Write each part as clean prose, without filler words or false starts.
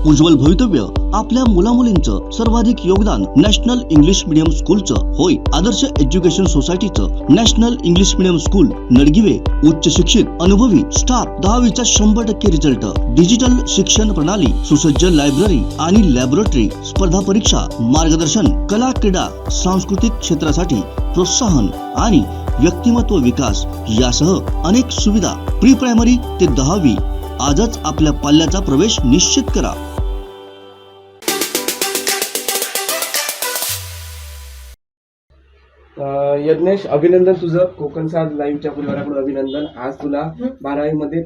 उज्ज्वल भवितव्य आपल्या मुलामुलींचं सर्वाधिक योगदान नॅशनल इंग्लिश मीडियम स्कूलचं होय. आदर्श एज्युकेशन सोसायटीचं national English medium school Nadgive उच्च शिक्षित अनुभवी स्टाफ 10वीचा 100% रिझल्ट, डिजिटल शिक्षण प्रणाली, सुसज्ज लायब्ररी आणि लॅबोरेटरी, स्पर्धा परीक्षा मार्गदर्शन, कला क्रीडा सांस्कृतिक क्षेत्रासाठी प्रोत्साहन आणि व्यक्तिमत्व विकास यासह अनेक सुविधा. प्री प्रायमरी ते 10वी आजच आपल्या पाल्याचा प्रवेश निश्चित करा. यज्ञेश, अभिनंदन तुझं. कोकण साथ लाईव्हच्या परिवाराकडून अभिनंदन. आज तुला 12वी मध्ये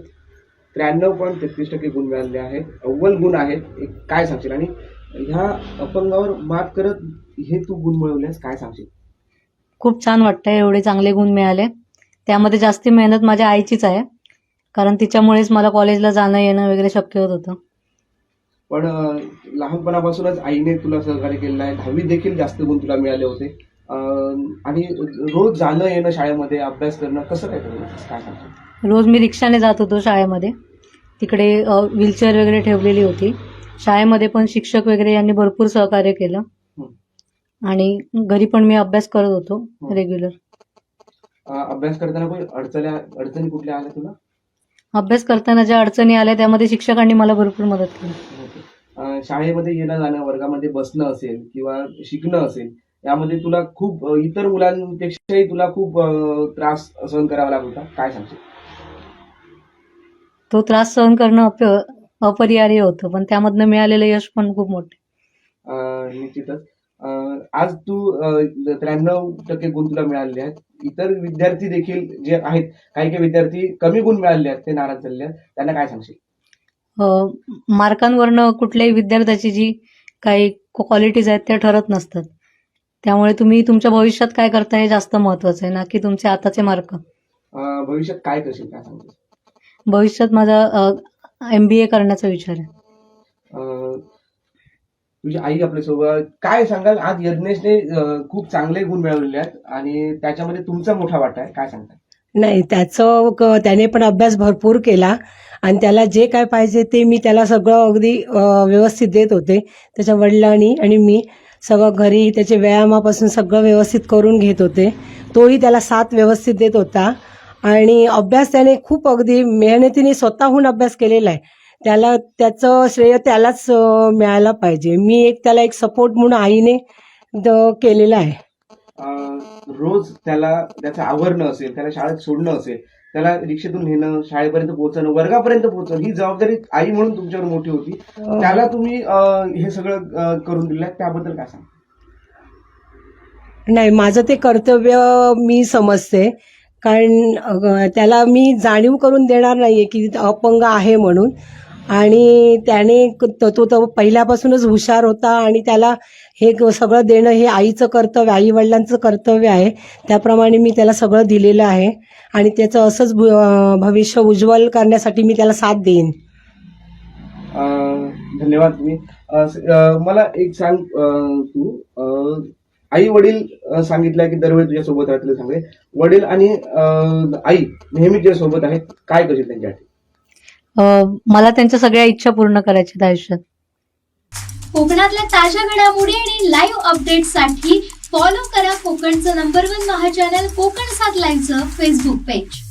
93.33% गुण मिळाले आहेत. अव्वल गुण आहेत. काय सांगशील? आणि ह्या अपंगावर मात करत हे तू गुण मिळवलेस, काय सांगशील? खूप छान वाटतंय. एवढे चांगले गुण मिळाले. त्यामध्ये जास्ती मेहनत माझ्या आईचीच आहे, कारण तिच्यामुळेच मला कॉलेजला जाणं येणं वगैरे शक्य होत होतं. पण लहानपणापासूनच आईने तुला सहकार्य केलेलं आहे. 10वी देखील जास्त गुण तुला मिळाले होते. आणि रोज जाणं येणं शाळेमध्ये अभ्यास करणं कसं काय करत, काय सांगशील? रोज मी रिक्षाने जात होतो शाळेमध्ये. तिकडे व्हीलचेअर वगैरे ठेवलेली होती. शाळेमध्ये पण शिक्षक वगैरे यांनी भरपूर सहकार्य केलं. आणि घरी पण मी अभ्यास करत होतो रेग्युलर. अभ्यास करताना काही अडचणी कुठल्या आल्या तुला? अभ्यास करताना ज्या अडचणी आल्या त्यामध्ये शिक्षकांनी मला भरपूर मदत केली. शाळेमध्ये येणं जाणं, वर्गामध्ये बसणं असेल किंवा शिकणं असेल, यामध्ये तुला खूप इतर मुलांपेक्षाही तुला खूप त्रास सहन करावा लागत होता, काय सांगशील? तो त्रास सहन करणं अपरिहार्य होतं, पण त्यामधनं मिळालेलं यश पण खूप मोठे. निश्चितच. आज तू 93% गुण तुला मिळालेले आहेत. इतर विद्यार्थी देखील जे आहेत, काही विद्यार्थी कमी गुण मिळाले आहेत, ते नाराज झालेले आहेत, त्यांना काय सांगशील? मार्कांवरनं कुठल्याही विद्यार्थ्याची जी काही क्वालिटीज आहेत त्या ठरत नसतात. त्यामुळे तुम्ही तुमच्या भविष्यात काय करता हे जास्त महत्वाचं आहे ना की तुमचे आताचे मार्क. भविष्यात काय करशील, काय सांगशील? भविष्यात माझा MBA करण्याचा विचार आहे. तुझी आई आपल्यासोबत काय सांगाल? आज यज्ञेशने खूप चांगले गुण मिळवलेले आहेत आणि त्याच्यामध्ये तुमचा मोठा वाटा आहे, काय सांगता? नाही, त्याने पण अभ्यास भरपूर केला आणि त्याला जे काय पाहिजे ते मी त्याला सगळं अगदी व्यवस्थित देत होते. त्याच्या वडिलांनी आणि मी सगळं घरी त्याचे व्यायामापासून सगळं व्यवस्थित करून घेत होते. तोही त्याला साथ व्यवस्थित देत होता. आणि अभ्यास त्याने खूप अगदी मेहनतीने स्वतःहून अभ्यास केलेला आहे. त्याचं श्रेय त्यालाच मिळायला पाहिजे. मी त्याला एक सपोर्ट म्हणून आईने केलेला आहे. रोज त्याला त्याचं आवरणं असेल, त्याला शाळेत सोडणं असेल, त्याला रिक्षेतून नेणं, शाळेपर्यंत पोहोचणं, वर्गापर्यंत पोहोचणं, ही जबाबदारी आई म्हणून तुमच्यावर मोठी होती. त्याला तुम्ही हे सगळं करून दिलं, त्याबद्दल काय सांग? नाही, माझं ते कर्तव्य मी समजते, कारण त्याला मी जाणीव करून देणार नाहीये की अपंग आहे म्हणून. आणि त्याने तो पहिल्यापासूनच हुशार होता आणि त्याला हे सगळं देणं हे आईचं कर्तव्य, आई वडिलांचं कर्तव्य आहे. त्याप्रमाणे मी त्याला सगळं दिलेलं आहे आणि त्याचं असंच भविष्य उज्ज्वल करण्यासाठी मी त्याला साथ देईन. धन्यवाद. तुम्ही मला एक सांग, तू आई वडील सांगितलं की दरवेळी तुझ्या सोबत राहतील सांगले, वडील आणि आई नेहमी तुझ्या सोबत आहेत, काय करशील त्यांच्यासाठी? मला त्यांच्या सगळ्या इच्छा पूर्ण करायच्या आयुष्यात. कोकणातल्या ताज्या घडामोडी आणि लाईव्ह अपडेट्ससाठी फॉलो करा कोकणचं नंबर 1 महा चॅनल कोकण साथ लाईव्हचं फेसबुक पेज.